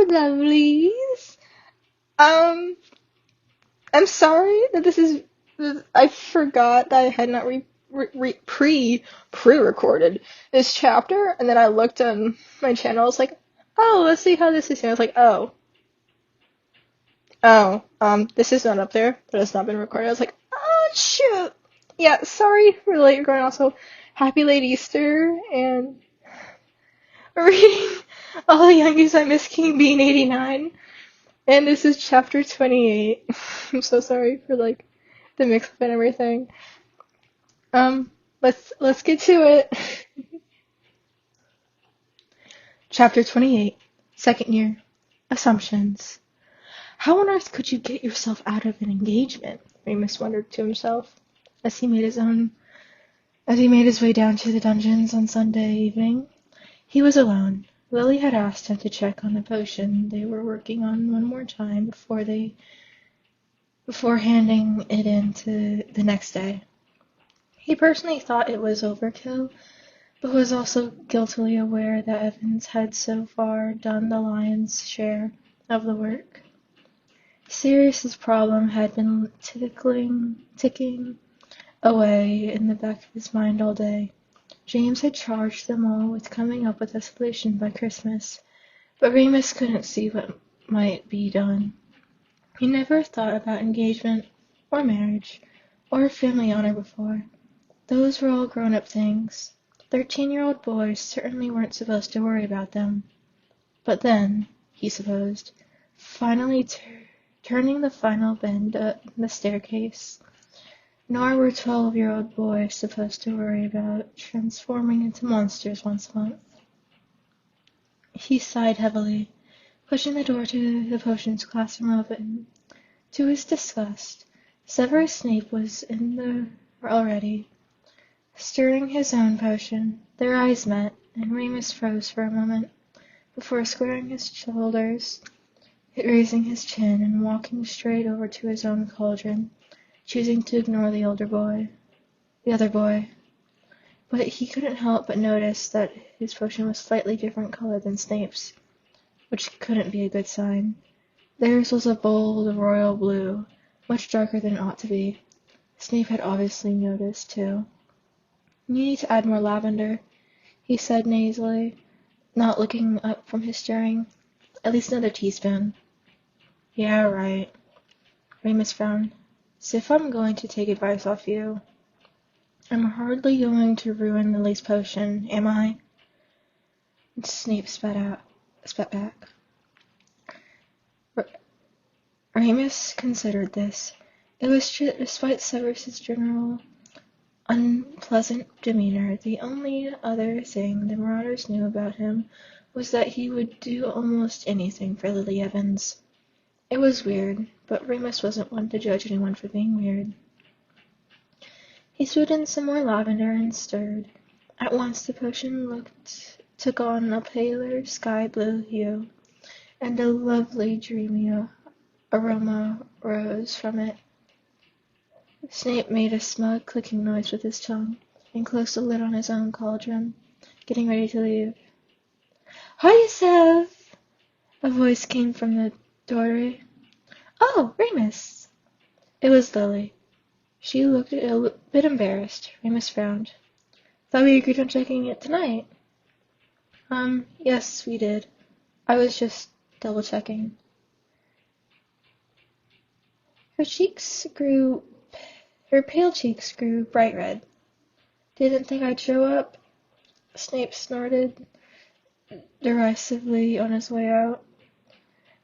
lovelies. I'm sorry that this is. I forgot that I had not pre-recorded this chapter, and then I looked on my channel. I was like, oh, let's see how this is. And I was like, this is not up there, but it's not been recorded. I was like, oh shoot. Yeah, sorry for the late recording. Also, happy late Easter, and reading all the youngies. I MsKingBean89. And this is chapter 28. I'm so sorry for the mix-up and everything. Let's get to it. Chapter 28. Second year. Assumptions. How on earth could you get yourself out of an engagement? Remus wondered to himself as he made his way down to the dungeons on Sunday evening. He was alone. Lily had asked him to check on the potion they were working on one more time before handing it in to the next day. He personally thought it was overkill, but was also guiltily aware that Evans had so far done the lion's share of the work. Sirius's problem had been ticking away in the back of his mind all day. James had charged them all with coming up with a solution by Christmas, but Remus couldn't see what might be done. He never thought about engagement, or marriage, or family honor before. Those were all grown-up things. 13-year-old boys certainly weren't supposed to worry about them. But then, he supposed, finally turning the final bend in the staircase, nor were 12-year-old boys supposed to worry about transforming into monsters once a month. He sighed heavily, pushing the door to the potions classroom open. To his disgust, Severus Snape was in there already, stirring his own potion. Their eyes met, and Remus froze for a moment, before squaring his shoulders, raising his chin, and walking straight over to his own cauldron, choosing to ignore the other boy. But he couldn't help but notice that his potion was slightly different color than Snape's, which couldn't be a good sign. Theirs was a bold royal blue, much darker than it ought to be. Snape had obviously noticed, too. You need to add more lavender, he said nasally, not looking up from his stirring. At least another teaspoon. Yeah, right. Remus frowned. So if I'm going to take advice off you, I'm hardly going to ruin Lily's potion, am I? Snape spat back. Remus considered this. It was despite Severus's general unpleasant demeanor. The only other thing the Marauders knew about him was that he would do almost anything for Lily Evans. It was weird, but Remus wasn't one to judge anyone for being weird. He threw in some more lavender and stirred. At once the potion took on a paler sky-blue hue, and a lovely dreamy aroma rose from it. Snape made a smug clicking noise with his tongue, and closed the lid on his own cauldron, getting ready to leave. "Hiya, Sev!" a voice came from the doorway. "Oh, Remus!" It was Lily. She looked a bit embarrassed. Remus frowned. "Thought we agreed on checking it tonight." Yes, we did. I was just double-checking." Her pale cheeks grew bright red. "Didn't think I'd show up?" Snape snorted derisively on his way out.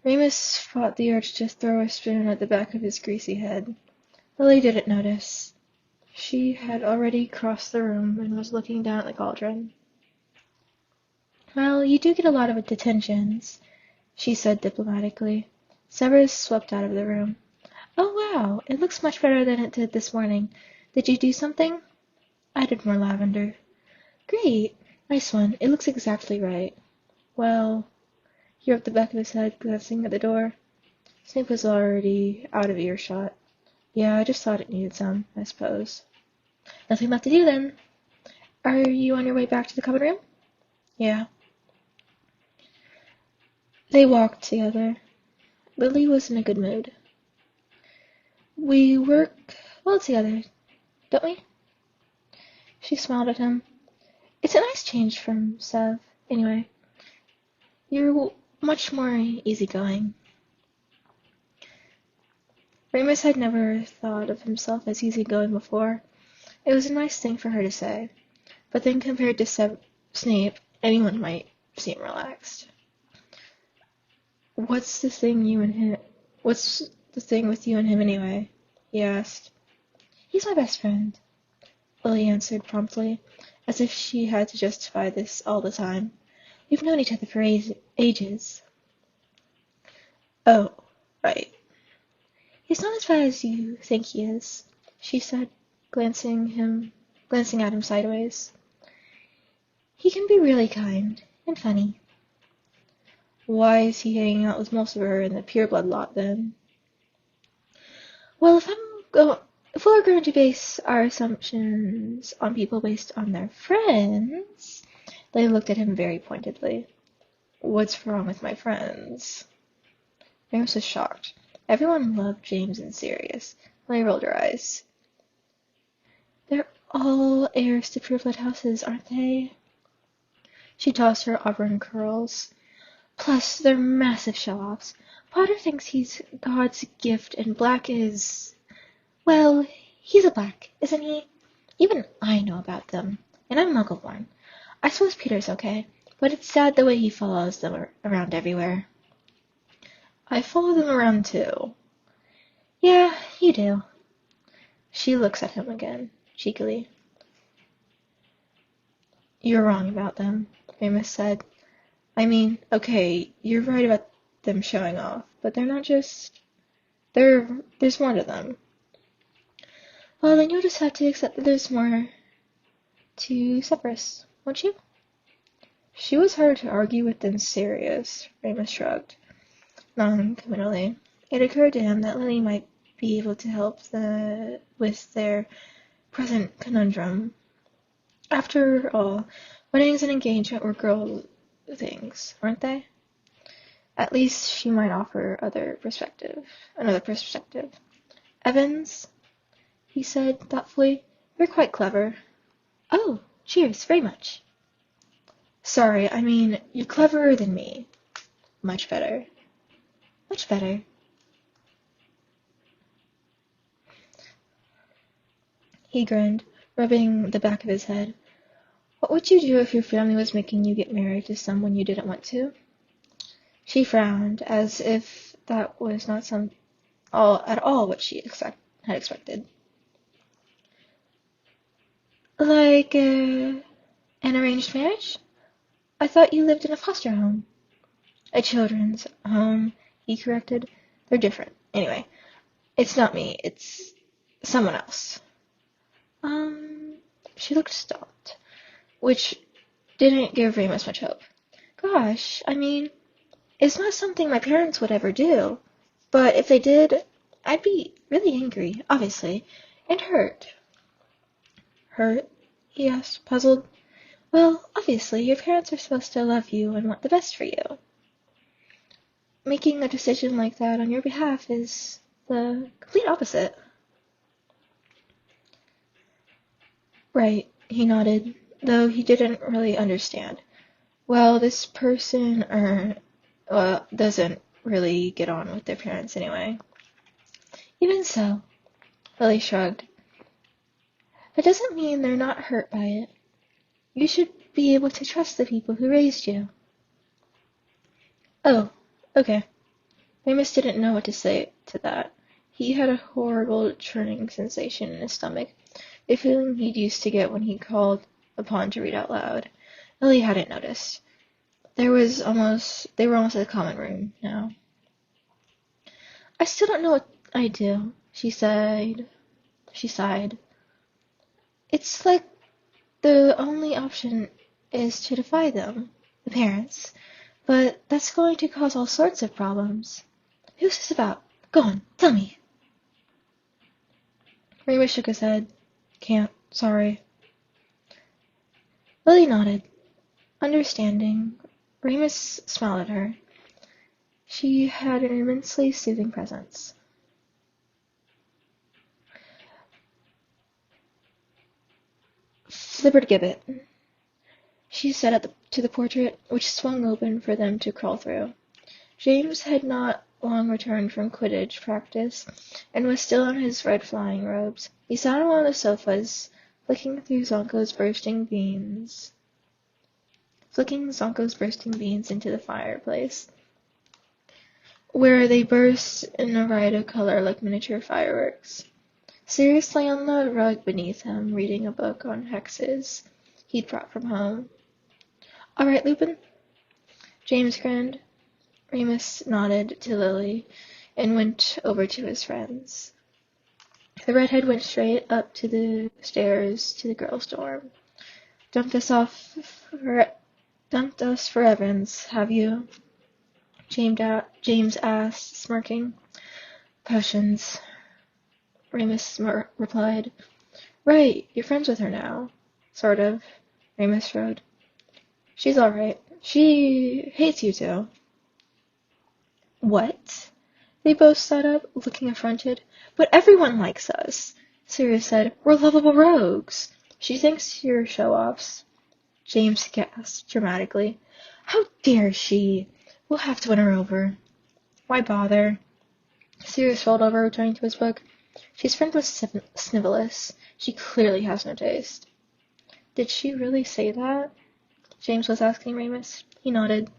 Remus fought the urge to throw a spoon at the back of his greasy head. Lily didn't notice. She had already crossed the room and was looking down at the cauldron. "Well, you do get a lot of detentions," she said diplomatically. Severus swept out of the room. "Oh, wow, it looks much better than it did this morning. Did you do something?" "Added more lavender." "Great. Nice one. It looks exactly right." "Well," he rubbed the back of his head, glancing at the door. Snape was already out of earshot. "Yeah, I just thought it needed some, I suppose." "Nothing left to do, then. Are you on your way back to the common room?" "Yeah." They walked together. Lily was in a good mood. We work well together, don't we? She smiled at him. It's a nice change from Sev, anyway. You're much more easygoing. Remus had never thought of himself as easygoing before. It was a nice thing for her to say, but then compared to Snape, anyone might seem relaxed. What's the thing with you and him anyway? He asked. He's my best friend, Lily answered promptly, as if she had to justify this all the time. We've known each other for ages. Oh, right. He's not as bad as you think he is, she said, glancing at him sideways. He can be really kind and funny. Why is he hanging out with most of her in the pureblood lot, then? Well, if we're going to base our assumptions on people based on their friends, they looked at him very pointedly. What's wrong with my friends? James was shocked. Everyone loved James and Sirius. They rolled her eyes. They're all heirs to pureblood houses, aren't they? She tossed her auburn curls. Plus, they're massive show-offs. Potter thinks he's God's gift, and Black is... Well, he's a Black, isn't he? Even I know about them, and I'm Muggle-born. I suppose Peter's okay, but it's sad the way he follows them around everywhere. I follow them around too. Yeah, you do. She looks at him again, cheekily. You're wrong about them, Remus said. I mean, okay, you're right about them showing off, but they're not just... There's more to them. Well, then you'll just have to accept that there's more to Severus, won't you? She was harder to argue with than Sirius, Remus shrugged. Non-committally. It occurred to him that Lily might be able to help with their present conundrum. After all, weddings and engagement were girl things, weren't they? At least she might offer another perspective. Evans, he said thoughtfully, you're quite clever. Oh, cheers, very much. Sorry, I mean, you're cleverer than me. Much better. Much better. He grinned, rubbing the back of his head. What would you do if your family was making you get married to someone you didn't want to? She frowned, as if that was not at all what she had expected. Like, an arranged marriage? I thought you lived in a foster home. A children's home, he corrected. They're different. Anyway, it's not me, it's someone else. She looked stumped, which didn't give Remus much hope. Gosh, I mean, it's not something my parents would ever do, but if they did, I'd be really angry, obviously, and hurt. Hurt? He asked, puzzled. Well, obviously, your parents are supposed to love you and want the best for you. Making a decision like that on your behalf is the complete opposite. Right, he nodded, though he didn't really understand. Well, this person doesn't really get on with their parents anyway. Even so, Lily shrugged. That doesn't mean they're not hurt by it. You should be able to trust the people who raised you. Oh, okay. Remus didn't know what to say to that. He had a horrible churning sensation in his stomach, a feeling he'd used to get when he called upon to read out loud. Lily hadn't noticed. They were almost at the common room now. I still don't know what I'd do, she sighed. It's like the only option is to defy them, the parents, but that's going to cause all sorts of problems. Who's this about? Go on, tell me. Remus shook his head. Can't, sorry. Lily nodded. Understanding, Remus smiled at her. She had an immensely soothing presence. Flibbertigibbet, she said to the portrait, which swung open for them to crawl through. James had not long returned from Quidditch practice, and was still in his red flying robes. He sat on one of the sofas, flicking Zonko's bursting beans into the fireplace, where they burst in a riot of color like miniature fireworks. Sirius lay on the rug beneath him, reading a book on hexes he'd brought from home. "All right, Lupin?" James grinned. Remus nodded to Lily and went over to his friends. The redhead went straight up to the stairs to the girls' dorm. Dumped us for Evans, have you?" James asked, smirking. "Potions," Remus replied. "Right, you're friends with her now." "Sort of," Remus shrugged. "She's all right. She hates you two." "What?" They both sat up, looking affronted. "But everyone likes us," Sirius said. "We're lovable rogues." "She thinks you're show-offs," James gasped dramatically. "How dare she? We'll have to win her over." "Why bother?" Sirius rolled over, returning to his book. "She's friends with Snivelus. She clearly has no taste." "Did she really say that?" James was asking Remus. He nodded.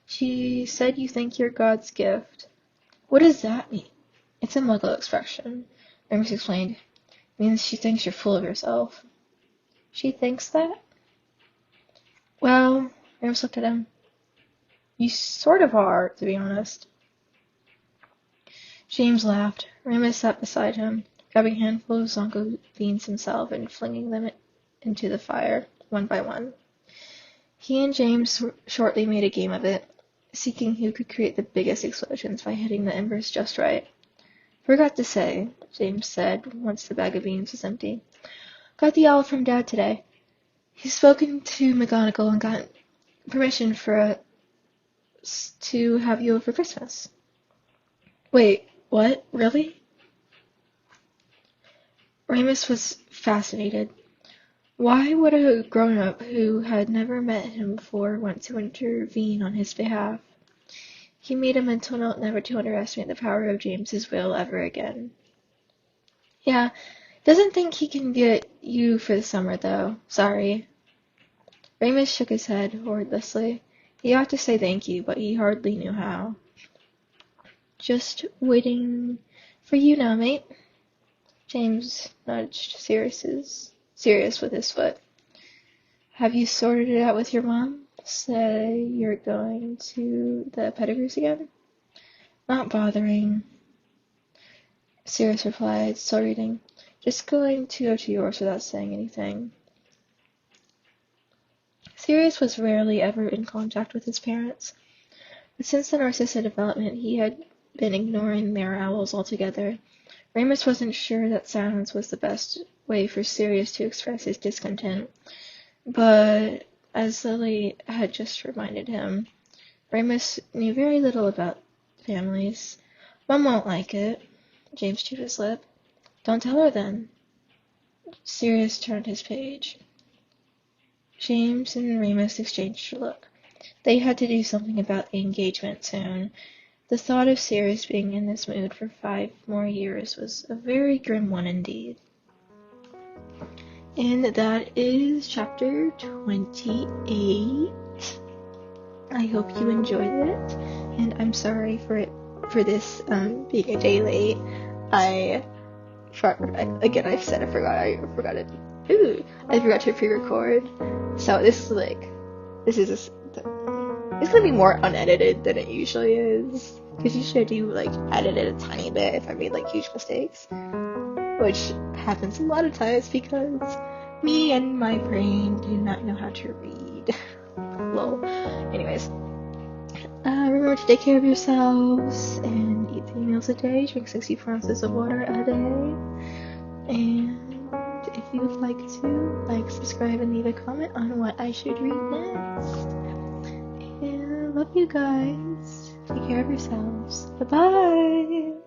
"She said you think you're God's gift." "What does that mean?" "It's a Muggle expression," Remus explained. "It means she thinks you're full of yourself." "She thinks that?" "Well," Remus looked at him, "you sort of are, to be honest." James laughed. Remus sat beside him, grabbing a handful of Zonko beans himself and flinging them into the fire, one by one. He and James shortly made a game of it, seeking who could create the biggest explosions by hitting the embers just right. "Forgot to say," James said, once the bag of beans was empty. "Got the owl from Dad today. He's spoken to McGonagall and got permission for us to have you over for Christmas." "Wait, what? Really?" Remus was fascinated. Why would a grown-up who had never met him before want to intervene on his behalf? He made a mental note never to underestimate the power of James's will ever again. "Yeah, doesn't think he can get you for the summer, though. Sorry." Remus shook his head wordlessly. He ought to say thank you, but he hardly knew how. "Just waiting for you now, mate." James nudged Sirius with his foot. "Have you sorted it out with your mom? Say you're going to the Pettigrews again?" "Not bothering," Sirius replied, still reading. "Just going to go to yours without saying anything." Sirius was rarely ever in contact with his parents, but since the Narcissa development he had been ignoring their owls altogether. Remus wasn't sure that silence was the best way for Sirius to express his discontent, but as Lily had just reminded him, Remus knew very little about families. "Mom won't like it," James chewed his lip. "Don't tell her then." Sirius turned his page. James and Remus exchanged a look. They had to do something about the engagement soon. The thought of Sirius being in this mood for 5 more years was a very grim one indeed. And that is chapter 28. I hope you enjoyed it, and I'm sorry for this being a day late. I forgot to pre-record. So it's gonna be more unedited than it usually is, because usually I do edit it a tiny bit if I made huge mistakes, which happens a lot of times because me and my brain do not know how to read. Lol. Anyways, remember to take care of yourselves and eat 3 meals a day, drink 64 ounces of water a day, and if you would like to, subscribe, and leave a comment on what I should read next. And I love you guys. Take care of yourselves. Bye-bye!